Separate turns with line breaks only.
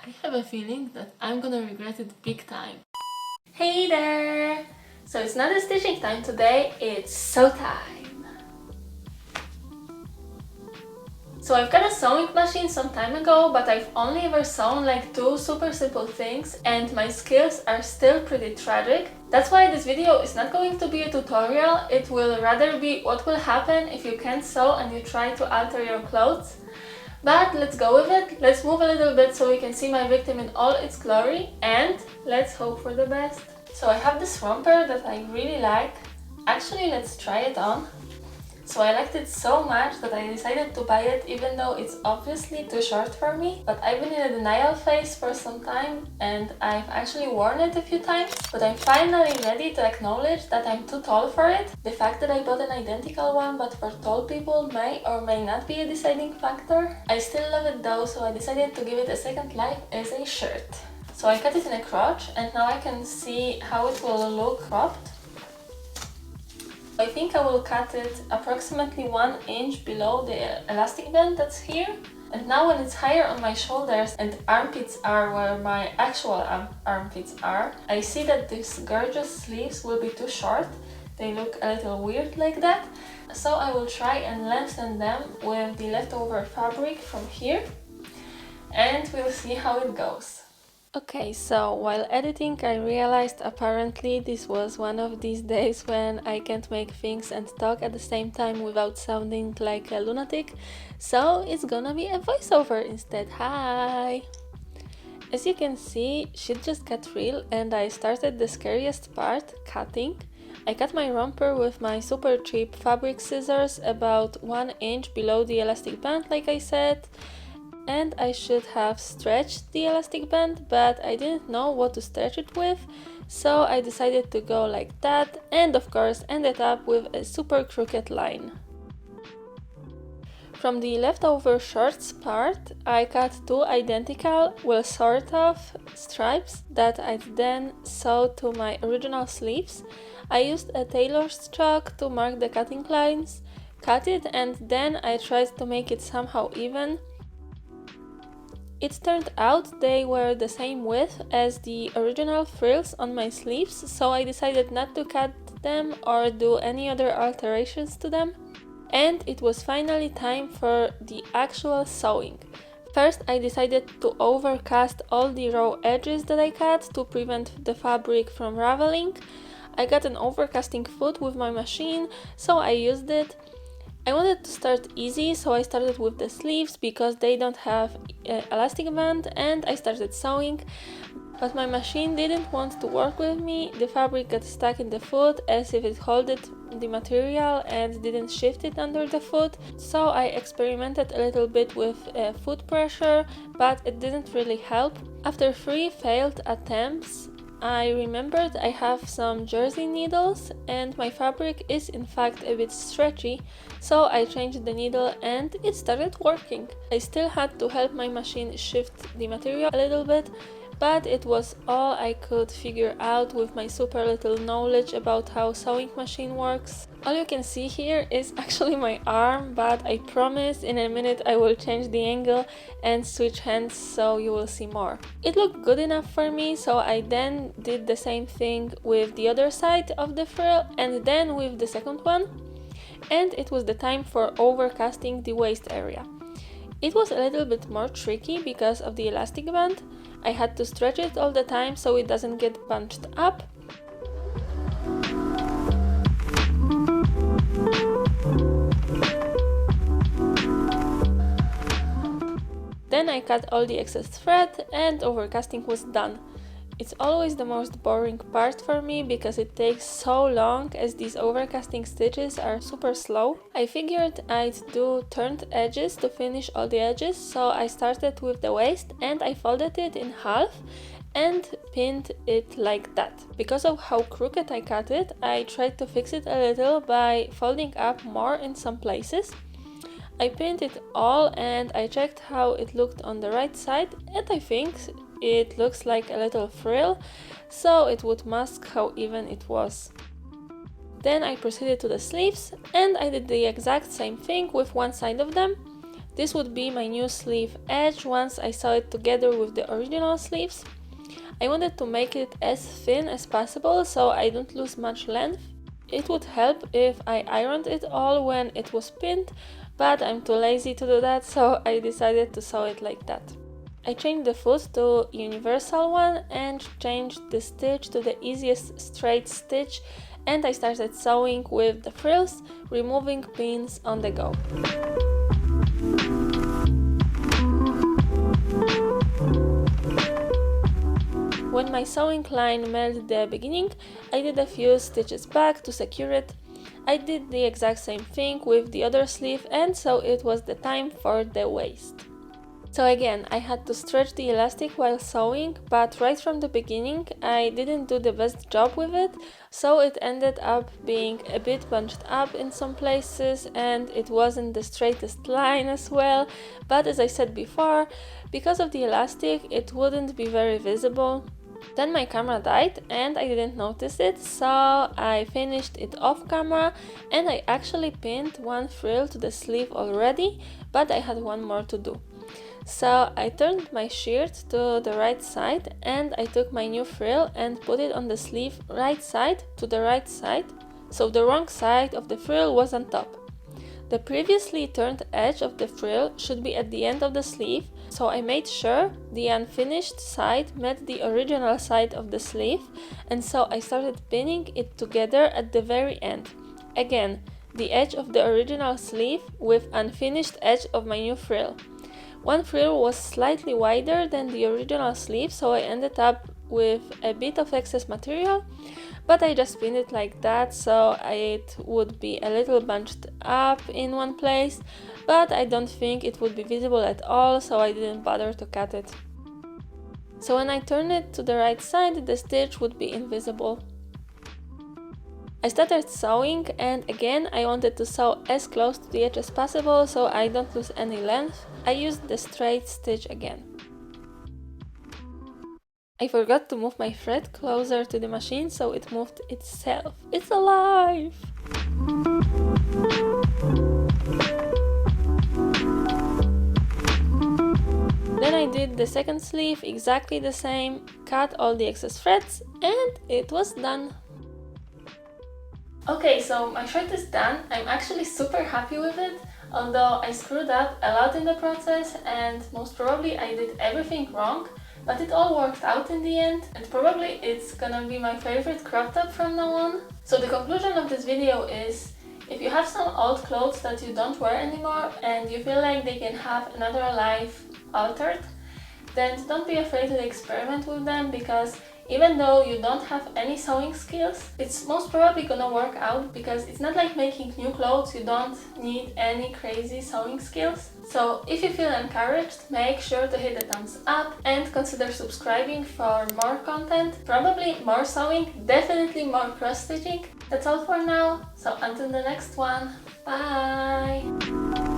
I have a feeling that I'm gonna regret it big time. Hey there! So it's not a stitching time today, it's sew time! So I've got a sewing machine some time ago, but I've only ever sewn like 2 super simple things and my skills are still pretty tragic. That's why this video is not going to be a tutorial, it will rather be what will happen if you can't sew and you try to alter your clothes. But let's go with it, let's move a little bit so we can see my victim in all its glory and let's hope for the best. So I have this romper that I really like. Actually, let's try it on. So I liked it so much that I decided to buy it even though it's obviously too short for me. But I've been in a denial phase for some time and I've actually worn it a few times. But I'm finally ready to acknowledge that I'm too tall for it. The fact that I bought an identical one but for tall people may or may not be a deciding factor. I still love it though, so I decided to give it a second life as a shirt. So I cut it in a crotch and now I can see how it will look cropped. I think I will cut it approximately 1 inch below the elastic band that's here. And now when it's higher on my shoulders and armpits are where my actual armpits are, I see that these gorgeous sleeves will be too short. They look a little weird like that. So I will try and lengthen them with the leftover fabric from here. And we'll see how it goes. Okay, so while editing I realized apparently this was one of these days when I can't make things and talk at the same time without sounding like a lunatic, so it's gonna be a voiceover instead. Hi! As you can see, shit just got real and I started the scariest part, cutting. I cut my romper with my super cheap fabric scissors about 1 inch below the elastic band like I said. And I should have stretched the elastic band, but I didn't know what to stretch it with, so I decided to go like that and of course ended up with a super crooked line. From the leftover shorts part, I cut 2 identical, well sort of, stripes that I then sewed to my original sleeves. I used a tailor's chalk to mark the cutting lines, cut it and then I tried to make it somehow even. It turned out they were the same width as the original frills on my sleeves, so I decided not to cut them or do any other alterations to them. And it was finally time for the actual sewing. First I decided to overcast all the raw edges that I cut to prevent the fabric from raveling. I got an overcasting foot with my machine, so I used it. I wanted to start easy, so I started with the sleeves because they don't have elastic band and I started sewing. But my machine didn't want to work with me, the fabric got stuck in the foot as if it held the material and didn't shift it under the foot. So I experimented a little bit with foot pressure, but it didn't really help. After 3 failed attempts, I remembered I have some jersey needles and my fabric is in fact a bit stretchy, so I changed the needle and it started working. I still had to help my machine shift the material a little bit, but it was all I could figure out with my super little knowledge about how sewing machine works. All you can see here is actually my arm, but I promise in a minute I will change the angle and switch hands so you will see more. It looked good enough for me, so I then did the same thing with the other side of the frill and then with the second one. And it was the time for overcasting the waist area. It was a little bit more tricky because of the elastic band. I had to stretch it all the time so it doesn't get bunched up. Then I cut all the excess thread and overcasting was done. It's always the most boring part for me because it takes so long as these overcasting stitches are super slow. I figured I'd do turned edges to finish all the edges, so I started with the waist and I folded it in half and pinned it like that. Because of how crooked I cut it, I tried to fix it a little by folding up more in some places. I pinned it all and I checked how it looked on the right side and I think it looks like a little frill, so it would mask how even it was. Then I proceeded to the sleeves and I did the exact same thing with one side of them. This would be my new sleeve edge once I sew it together with the original sleeves. I wanted to make it as thin as possible so I don't lose much length. It would help if I ironed it all when it was pinned, but I'm too lazy to do that, so I decided to sew it like that. I changed the foot to universal one and changed the stitch to the easiest straight stitch, and I started sewing with the frills, removing pins on the go. When my sewing line met the beginning, I did a few stitches back to secure it. I did the exact same thing with the other sleeve, and so it was the time for the waist. So again, I had to stretch the elastic while sewing, but right from the beginning I didn't do the best job with it, so it ended up being a bit bunched up in some places and it wasn't the straightest line as well, but as I said before, because of the elastic it wouldn't be very visible. Then my camera died and I didn't notice it, so I finished it off camera and I actually pinned one frill to the sleeve already, but I had one more to do. So I turned my shirt to the right side and I took my new frill and put it on the sleeve right side to the right side, so the wrong side of the frill was on top. The previously turned edge of the frill should be at the end of the sleeve, so I made sure the unfinished side met the original side of the sleeve, and so I started pinning it together at the very end. Again, the edge of the original sleeve with unfinished edge of my new frill. One frill was slightly wider than the original sleeve, so I ended up with a bit of excess material, but I just pinned it like that so it would be a little bunched up in one place, but I don't think it would be visible at all, so I didn't bother to cut it. So when I turn it to the right side, the stitch would be invisible. I started sewing, and again I wanted to sew as close to the edge as possible so I don't lose any length. I used the straight stitch again. I forgot to move my thread closer to the machine, so it moved itself. It's alive! Then I did the second sleeve exactly the same, cut all the excess threads, and it was done. Okay, so my shirt is done. I'm actually super happy with it, although I screwed up a lot in the process and most probably I did everything wrong, but it all worked out in the end and probably it's gonna be my favorite crop top from now on. So the conclusion of this video is, if you have some old clothes that you don't wear anymore and you feel like they can have another life altered, then don't be afraid to experiment with them, because even though you don't have any sewing skills, it's most probably gonna work out, because it's not like making new clothes, you don't need any crazy sewing skills. So if you feel encouraged, make sure to hit the thumbs up and consider subscribing for more content, probably more sewing, definitely more cross stitching. That's all for now, so until the next one, bye!